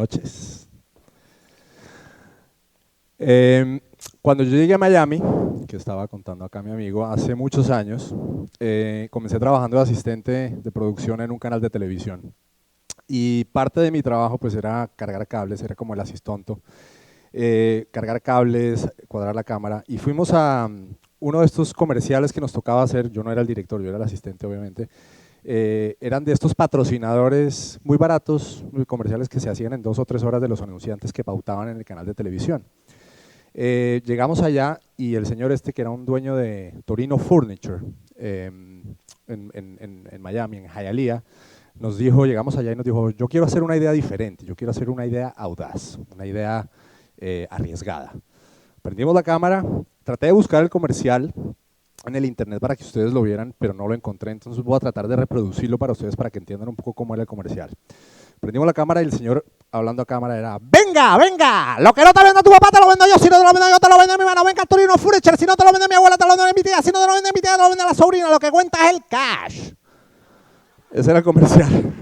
noches. Cuando yo llegué a Miami, que estaba contando acá mi amigo, hace muchos años, comencé trabajando de asistente de producción en un canal de televisión. Y parte de mi trabajo pues era cargar cables, era como el asistonto. Cargar cables, cuadrar la cámara. Y fuimos a uno de estos comerciales que nos tocaba hacer, yo no era el director, yo era el asistente obviamente. Eran de estos patrocinadores muy baratos, muy comerciales que se hacían en 2 o 3 horas de los anunciantes que pautaban en el canal de televisión. Llegamos allá y el señor este, que era un dueño de Torino Furniture en Miami, en Hialeah, nos dijo, llegamos allá y nos dijo, yo quiero hacer una idea diferente, yo quiero hacer una idea audaz, una idea arriesgada. Prendimos la cámara, traté de buscar el comercial en el internet para que ustedes lo vieran, pero no lo encontré, entonces voy a tratar de reproducirlo para ustedes para que entiendan un poco cómo era el comercial. Prendimos la cámara y el señor hablando a cámara era: ¡venga, venga! Lo que no te venda tu papá te lo vendo yo, si no te lo vendo yo te lo vende mi hermano, venga Torino Furniture, si no te lo vende mi abuela te lo vende mi tía, si no te lo vende mi tía te lo vende la sobrina, lo que cuenta es el cash. Ese era el comercial.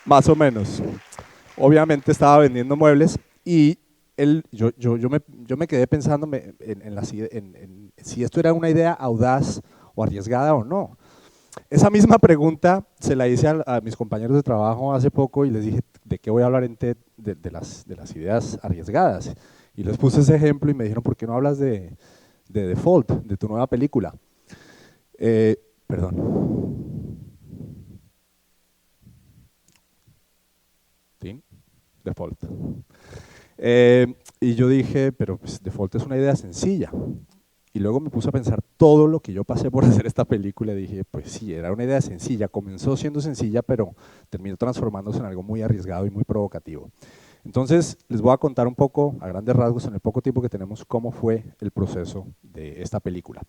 Más o menos. Obviamente estaba vendiendo muebles y yo me quedé pensando en si esto era una idea audaz o arriesgada o no. Esa misma pregunta se la hice a mis compañeros de trabajo hace poco y les dije, ¿de qué voy a hablar en TED? De las ideas arriesgadas. Y les puse ese ejemplo y me dijeron, ¿por qué no hablas de Default, de tu nueva película? Perdón. ¿Sí? Default. Y yo dije, pero pues, Default es una idea sencilla. Y luego me puse a pensar todo lo que yo pasé por hacer esta película y dije, pues sí, era una idea sencilla, comenzó siendo sencilla, pero terminó transformándose en algo muy arriesgado y muy provocativo. Entonces, les voy a contar un poco, a grandes rasgos, en el poco tiempo que tenemos, cómo fue el proceso de esta película.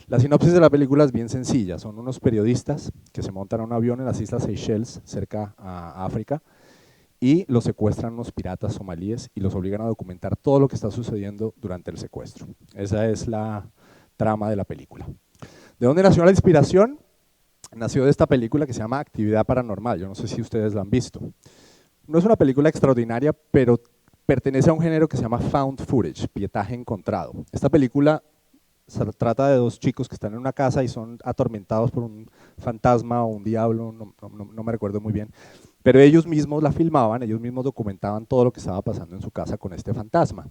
La sinopsis de la película es bien sencilla, son unos periodistas que se montan a un avión en las Islas Seychelles, cerca a África, y los secuestran unos piratas somalíes y los obligan a documentar todo lo que está sucediendo durante el secuestro. Esa es la trama de la película. ¿De dónde nació la inspiración? Nació de esta película que se llama Actividad Paranormal, yo no sé si ustedes la han visto. No es una película extraordinaria, pero pertenece a un género que se llama Found Footage, pietaje encontrado. Esta película trata de 2 chicos que están en una casa y son atormentados por un fantasma o un diablo, no me recuerdo muy bien, pero ellos mismos la filmaban, ellos mismos documentaban todo lo que estaba pasando en su casa con este fantasma.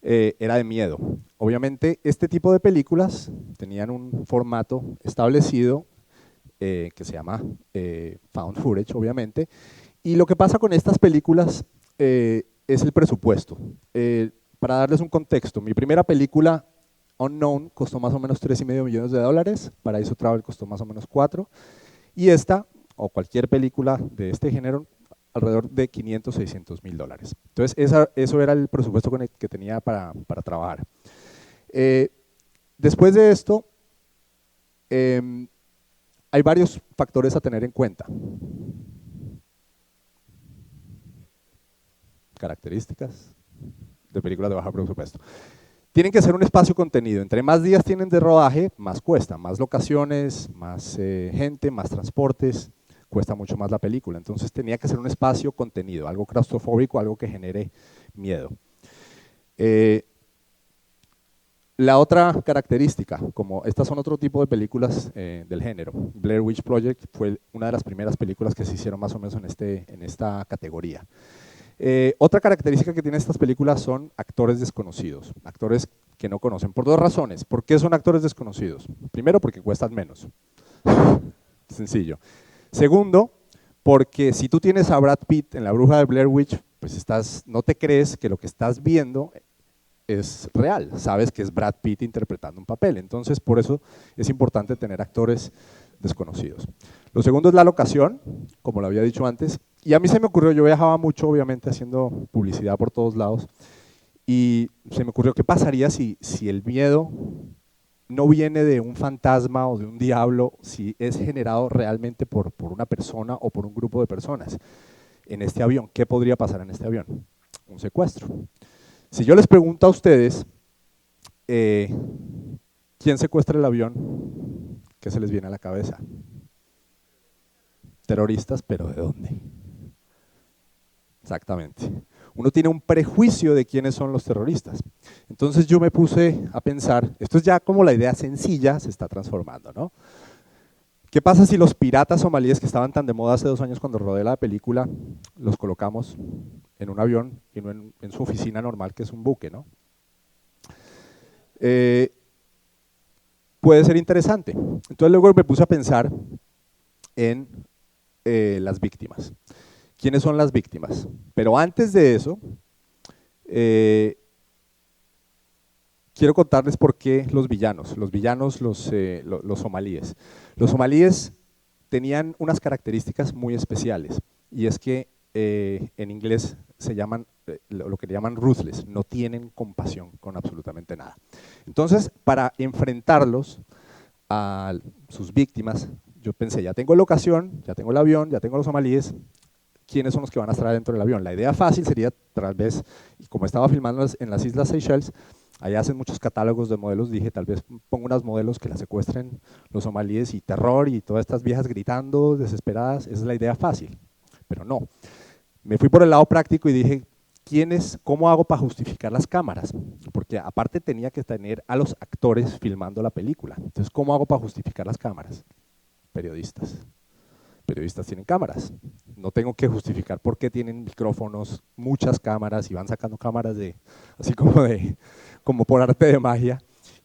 Era de miedo. Obviamente este tipo de películas tenían un formato establecido que se llama Found Footage, obviamente, y lo que pasa con estas películas es el presupuesto. Para darles un contexto, mi primera película, Unknown, costó más o menos $3,5 millones, Paraíso Travel costó más o menos 4, y esta, o cualquier película de este género, alrededor de 500, 600 mil dólares. Entonces, eso era el presupuesto con el que tenía para trabajar. Después de esto, hay varios factores a tener en cuenta. Características de películas de bajo presupuesto. Tienen que ser un espacio contenido. Entre más días tienen de rodaje, más cuesta. Más locaciones, más gente, más transportes, cuesta mucho más la película. Entonces tenía que ser un espacio contenido, algo claustrofóbico, algo que genere miedo. La otra característica, como estas son otro tipo de películas del género, Blair Witch Project fue una de las primeras películas que se hicieron más o menos en esta categoría. Otra característica que tienen estas películas son actores desconocidos, actores que no conocen, por 2 razones. ¿Por qué son actores desconocidos? Primero, porque cuestan menos. Sencillo. Segundo, porque si tú tienes a Brad Pitt en La Bruja de Blair Witch, pues no te crees que lo que estás viendo es real, sabes que es Brad Pitt interpretando un papel, entonces por eso es importante tener actores desconocidos. Lo segundo es la locación, como lo había dicho antes, y a mí se me ocurrió, yo viajaba mucho obviamente haciendo publicidad por todos lados, y se me ocurrió qué pasaría si el miedo no viene de un fantasma o de un diablo, si es generado realmente por una persona o por un grupo de personas. En este avión, ¿qué podría pasar en este avión? Un secuestro. Si yo les pregunto a ustedes, ¿quién secuestra el avión? ¿Qué se les viene a la cabeza? Terroristas, pero ¿de dónde? Exactamente. Uno tiene un prejuicio de quiénes son los terroristas. Entonces yo me puse a pensar, esto es ya como la idea sencilla se está transformando, ¿no? ¿Qué pasa si los piratas somalíes que estaban tan de moda hace 2 años cuando rodé la película, los colocamos en un avión y no en su oficina normal, que es un buque, ¿no? Puede ser interesante. Entonces luego me puse a pensar en las víctimas. ¿Quiénes son las víctimas? Pero antes de eso, quiero contarles por qué los villanos, los somalíes. Los somalíes tenían unas características muy especiales, y es que en inglés se llaman, lo que le llaman ruthless, no tienen compasión con absolutamente nada. Entonces, para enfrentarlos a sus víctimas, yo pensé, ya tengo la ocasión, ya tengo el avión, ya tengo los somalíes, ¿quiénes son los que van a estar dentro del avión? La idea fácil sería, tal vez, y como estaba filmando en las Islas Seychelles, allá hacen muchos catálogos de modelos, dije, tal vez pongo unas modelos que las secuestren los somalíes y terror y todas estas viejas gritando, desesperadas, esa es la idea fácil, pero no. Me fui por el lado práctico y dije, ¿cómo hago para justificar las cámaras? Porque aparte tenía que tener a los actores filmando la película, entonces ¿cómo hago para justificar las cámaras? Periodistas. Periodistas tienen cámaras, no tengo que justificar por qué tienen micrófonos, muchas cámaras y van sacando cámaras así como por arte de magia,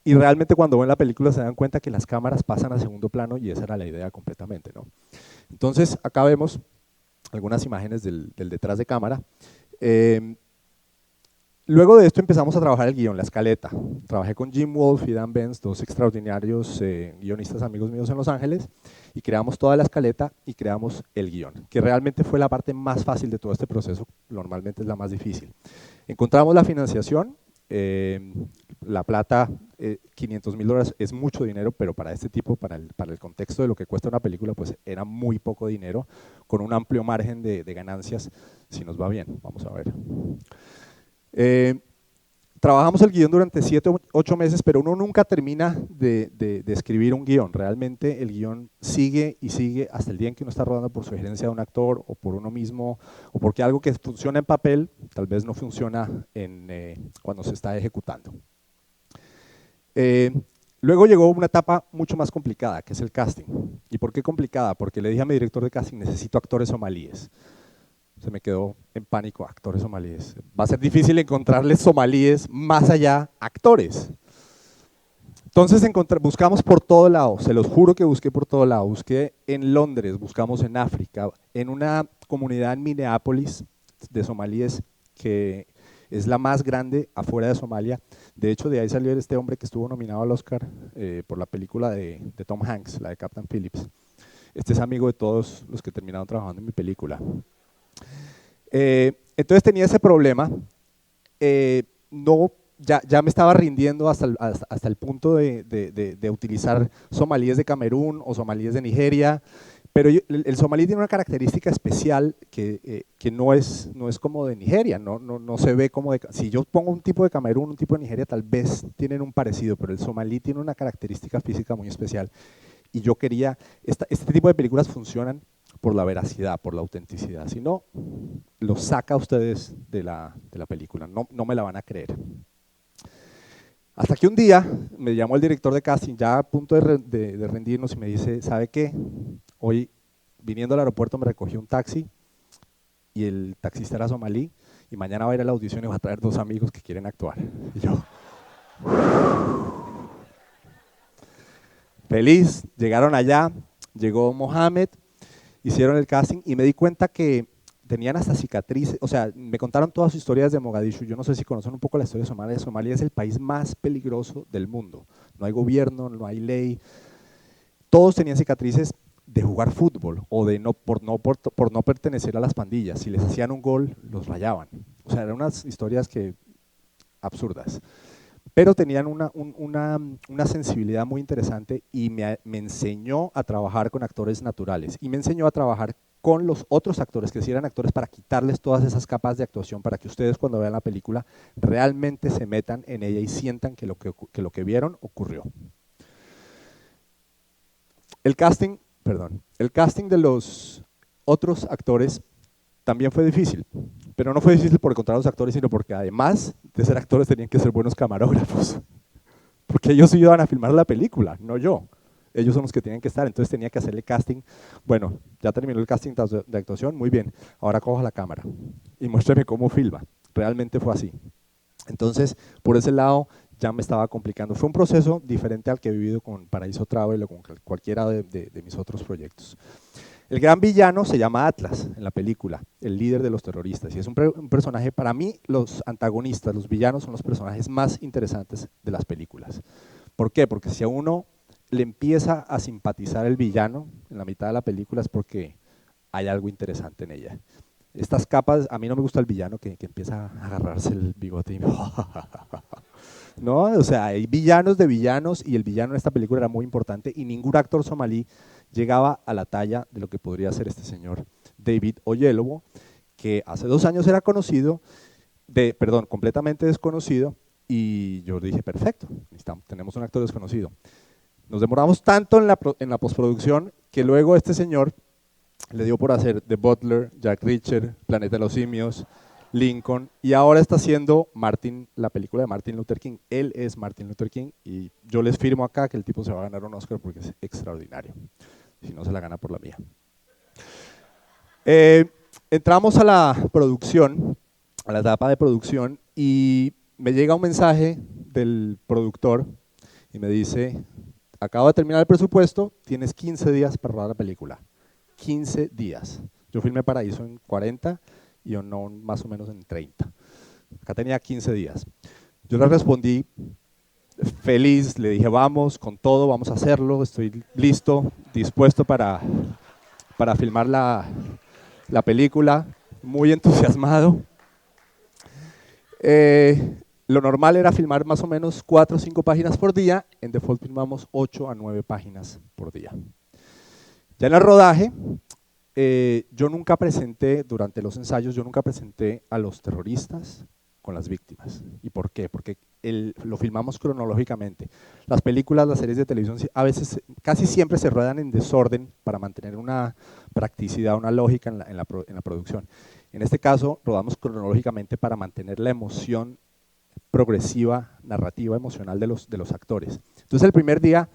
y realmente cuando ven la película se dan cuenta que las cámaras pasan a segundo plano y esa era la idea completamente, ¿no? Entonces acá vemos algunas imágenes del detrás de cámara. Luego de esto empezamos a trabajar el guión, la escaleta. Trabajé con Jim Wolfe y Dan Benz, dos extraordinarios guionistas amigos míos en Los Ángeles, y creamos toda la escaleta y creamos el guión, que realmente fue la parte más fácil de todo este proceso, normalmente es la más difícil. Encontramos la financiación, la plata, $500,000 es mucho dinero, pero para este tipo, para el contexto de lo que cuesta una película, pues era muy poco dinero, con un amplio margen de ganancias, si nos va bien. Vamos a ver. Trabajamos el guión durante 7 o 8 meses, pero uno nunca termina de escribir un guión. Realmente el guión sigue y sigue hasta el día en que uno está rodando por sugerencia de un actor o por uno mismo, o porque algo que funciona en papel tal vez no funciona cuando se está ejecutando. Luego llegó una etapa mucho más complicada, que es el casting. ¿Y por qué complicada? Porque le dije a mi director de casting, necesito actores somalíes. Se me quedó en pánico, actores somalíes. Va a ser difícil encontrarles somalíes más allá, actores. Entonces buscamos por todo lado, se los juro que busqué por todo lado. Busqué en Londres, buscamos en África, en una comunidad en Minneapolis de somalíes que es la más grande afuera de Somalia. De hecho, de ahí salió este hombre que estuvo nominado al Oscar por la película de Tom Hanks, la de Captain Phillips. Este es amigo de todos los que terminaron trabajando en mi película. Entonces tenía ese problema, ya me estaba rindiendo hasta el punto de utilizar somalíes de Camerún o somalíes de Nigeria, pero el somalí tiene una característica especial que no es como de Nigeria, no se ve como si yo pongo un tipo de Camerún, un tipo de Nigeria, tal vez tienen un parecido, pero el somalí tiene una característica física muy especial, y yo quería, este tipo de películas funcionan por la veracidad, por la autenticidad, si no, los saca a ustedes de la película, no me la van a creer. Hasta que un día me llamó el director de casting, ya a punto de rendirnos, y me dice, ¿sabe qué? Hoy, viniendo al aeropuerto, me recogió un taxi, y el taxista era somalí, y mañana va a ir a la audición y va a traer 2 amigos que quieren actuar. Y yo, feliz, llegaron allá, llegó Mohamed, hicieron el casting y me di cuenta que tenían hasta cicatrices, o sea, me contaron todas sus historias de Mogadishu. Yo no sé si conocen un poco la historia de Somalia. Somalia es el país más peligroso del mundo. No hay gobierno, no hay ley. Todos tenían cicatrices de jugar fútbol o por no pertenecer a las pandillas. Si les hacían un gol, los rayaban. O sea, eran unas historias absurdas. Pero tenían una sensibilidad muy interesante y me enseñó a trabajar con actores naturales y me enseñó a trabajar con los otros actores, que si eran actores, para quitarles todas esas capas de actuación, para que ustedes cuando vean la película realmente se metan en ella y sientan que lo que vieron ocurrió. El casting de los otros actores también fue difícil, pero no fue difícil por encontrar a los actores, sino porque además de ser actores tenían que ser buenos camarógrafos, porque ellos iban a filmar la película, no yo. Ellos son los que tienen que estar, entonces tenía que hacerle casting. Bueno, ya terminó el casting de actuación, muy bien, ahora coja la cámara y muéstrame cómo filma. Realmente fue así. Entonces, por ese lado ya me estaba complicando. Fue un proceso diferente al que he vivido con Paraíso Travel o con cualquiera de mis otros proyectos. El gran villano se llama Atlas en la película, el líder de los terroristas, y es un personaje, para mí los antagonistas, los villanos son los personajes más interesantes de las películas. ¿Por qué? Porque si a uno le empieza a simpatizar el villano en la mitad de la película es porque hay algo interesante en ella. Estas capas, a mí no me gusta el villano que empieza a agarrarse el bigote y no, o sea, hay villanos de villanos y el villano en esta película era muy importante y ningún actor somalí llegaba a la talla de lo que podría ser este señor David Oyelowo, que hace 2 años era conocido, completamente desconocido, y yo dije, perfecto, tenemos un actor desconocido. Nos demoramos tanto en la postproducción que luego este señor le dio por hacer The Butler, Jack Reacher, Planeta de los Simios, Lincoln, y ahora está haciendo la película de Martin Luther King. Él es Martin Luther King y yo les firmo acá que el tipo se va a ganar un Oscar porque es extraordinario, si no se la gana por la mía. Entramos a la producción, a la etapa de producción, y me llega un mensaje del productor y me dice, acabo de terminar el presupuesto, tienes 15 días para rodar la película. 15 días. Yo filmé Paraíso en 40 y Unknown más o menos en 30. Acá tenía 15 días. Yo le respondí feliz, le dije vamos con todo, vamos a hacerlo, estoy listo, dispuesto para filmar la película, muy entusiasmado. Lo normal era filmar más o menos 4 o 5 páginas por día, en Default filmamos 8 a 9 páginas por día. Ya en el rodaje, yo nunca presenté, durante los ensayos, yo nunca presenté a los terroristas con las víctimas. ¿Y por qué? Porque lo filmamos cronológicamente. Las películas, las series de televisión, a veces, casi siempre se ruedan en desorden para mantener una practicidad, una lógica en la producción. En este caso, rodamos cronológicamente para mantener la emoción progresiva, narrativa, emocional de los actores. Entonces, el primer día,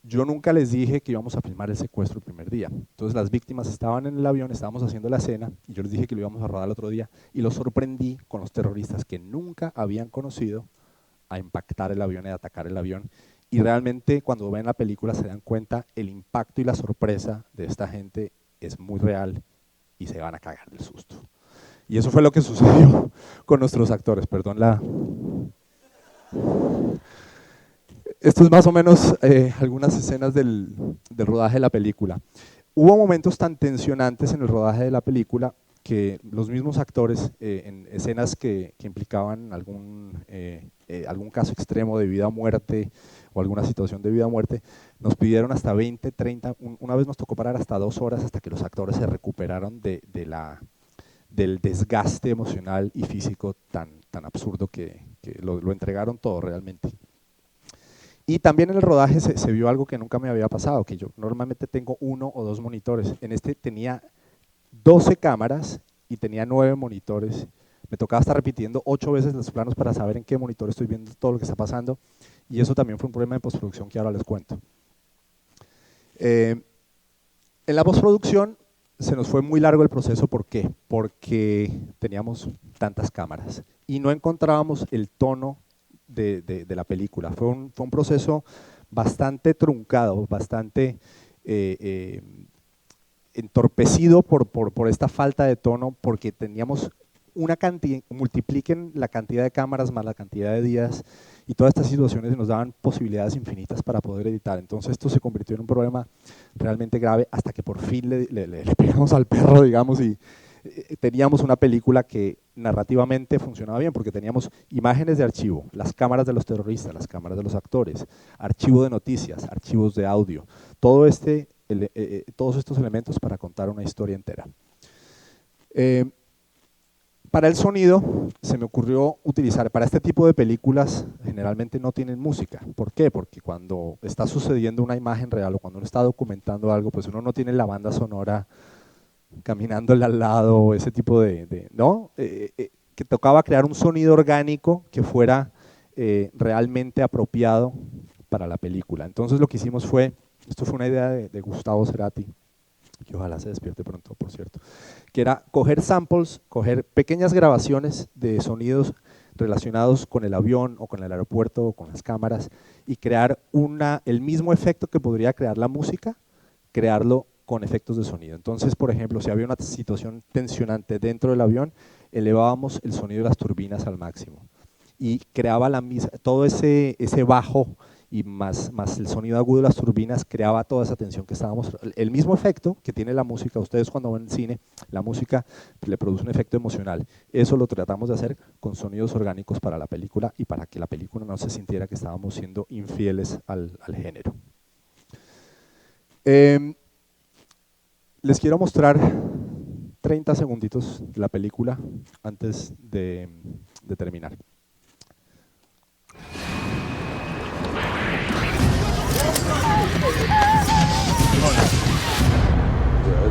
yo nunca les dije que íbamos a filmar el secuestro el primer día. Entonces las víctimas estaban en el avión, estábamos haciendo la escena y yo les dije que lo íbamos a rodar el otro día y los sorprendí con los terroristas que nunca habían conocido a impactar el avión y a atacar el avión. Y realmente cuando ven la película se dan cuenta el impacto y la sorpresa de esta gente es muy real y se van a cagar del susto. Y eso fue lo que sucedió con nuestros actores. Perdón la... Esto es más o menos algunas escenas del rodaje de la película. Hubo momentos tan tensionantes en el rodaje de la película que los mismos actores, en escenas que implicaban algún caso extremo de vida o muerte o alguna situación de vida o muerte, nos pidieron hasta 20, 30, una vez nos tocó parar hasta 2 horas hasta que los actores se recuperaron del desgaste emocional y físico tan absurdo que lo entregaron todo realmente. Y también en el rodaje se vio algo que nunca me había pasado, que yo normalmente tengo 1 o 2 monitores. En este tenía 12 cámaras y tenía 9 monitores. Me tocaba estar repitiendo 8 veces los planos para saber en qué monitor estoy viendo todo lo que está pasando. Y eso también fue un problema de postproducción que ahora les cuento. En la postproducción se nos fue muy largo el proceso. ¿Por qué? Porque teníamos tantas cámaras y no encontrábamos el tono de la película. Fue un proceso bastante truncado, bastante entorpecido por esta falta de tono, porque teníamos una cantidad, multipliquen la cantidad de cámaras más la cantidad de días y todas estas situaciones nos daban posibilidades infinitas para poder editar. Entonces esto se convirtió en un problema realmente grave hasta que por fin le pegamos al perro, digamos, y teníamos una película que narrativamente funcionaba bien porque teníamos imágenes de archivo, las cámaras de los terroristas, las cámaras de los actores, archivo de noticias, archivos de audio, todos estos elementos para contar una historia entera. Para el sonido se me ocurrió utilizar, para este tipo de películas generalmente no tienen música. ¿Por qué? Porque cuando está sucediendo una imagen real o cuando uno está documentando algo, pues uno no tiene la banda sonora caminándole al lado, ese tipo ¿no? Que tocaba crear un sonido orgánico que fuera realmente apropiado para la película. Entonces lo que hicimos fue, esto fue una idea de Gustavo Cerati, que ojalá se despierte pronto, por cierto, que era coger samples, coger pequeñas grabaciones de sonidos relacionados con el avión o con el aeropuerto o con las cámaras y crear el mismo efecto que podría crear la música, crearlo con efectos de sonido. Entonces, por ejemplo, si había una situación tensionante dentro del avión, elevábamos el sonido de las turbinas al máximo y creaba todo ese bajo y más el sonido agudo de las turbinas creaba toda esa tensión que estábamos, el mismo efecto que tiene la música. Ustedes cuando ven cine, la música le produce un efecto emocional, eso lo tratamos de hacer con sonidos orgánicos para la película y para que la película no se sintiera que estábamos siendo infieles al género. Les quiero mostrar 30 segunditos de la película antes de terminar.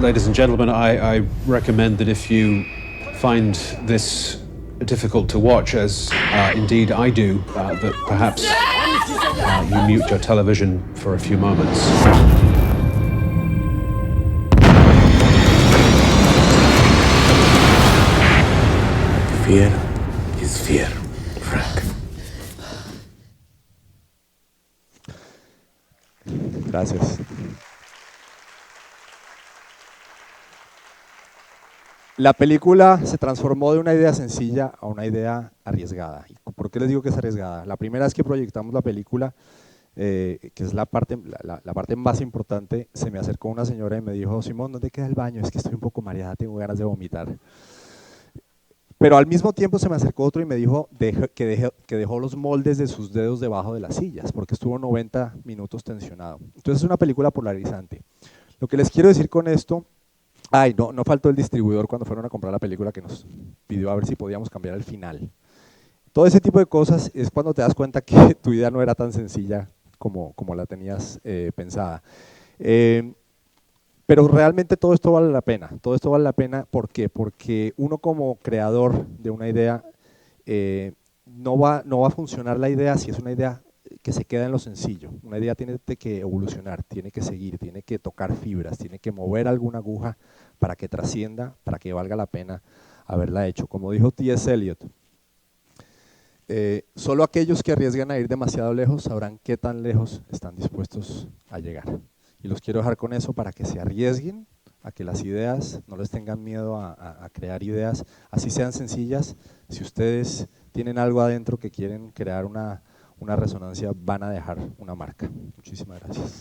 Ladies and gentlemen, I recommend that if you find this difficult to watch, as indeed I do, that perhaps you mute your television for a few moments. Fear is fear, Frank. Gracias. La película se transformó de una idea sencilla a una idea arriesgada. ¿Por qué les digo que es arriesgada? La primera vez que proyectamos la película, que es la parte más importante, se me acercó una señora y me dijo: Simón, ¿dónde queda el baño? Es que estoy un poco mareada, tengo ganas de vomitar. Pero al mismo tiempo se me acercó otro y me dijo que dejó los moldes de sus dedos debajo de las sillas, porque estuvo 90 minutos tensionado. Entonces es una película polarizante. Lo que les quiero decir con esto, no faltó el distribuidor cuando fueron a comprar la película, que nos pidió a ver si podíamos cambiar el final. Todo ese tipo de cosas es cuando te das cuenta que tu idea no era tan sencilla como la tenías pensada. Pero realmente todo esto vale la pena. Todo esto vale la pena, ¿por qué? Porque uno como creador de una idea, no va a funcionar la idea si es una idea que se queda en lo sencillo. Una idea tiene que evolucionar, tiene que seguir, tiene que tocar fibras, tiene que mover alguna aguja para que trascienda, para que valga la pena haberla hecho. Como dijo T.S. Eliot, solo aquellos que arriesgan a ir demasiado lejos sabrán qué tan lejos están dispuestos a llegar. Y los quiero dejar con eso para que se arriesguen a que las ideas, no les tengan miedo a crear ideas, así sean sencillas. Si ustedes tienen algo adentro que quieren crear una resonancia, van a dejar una marca. Muchísimas gracias.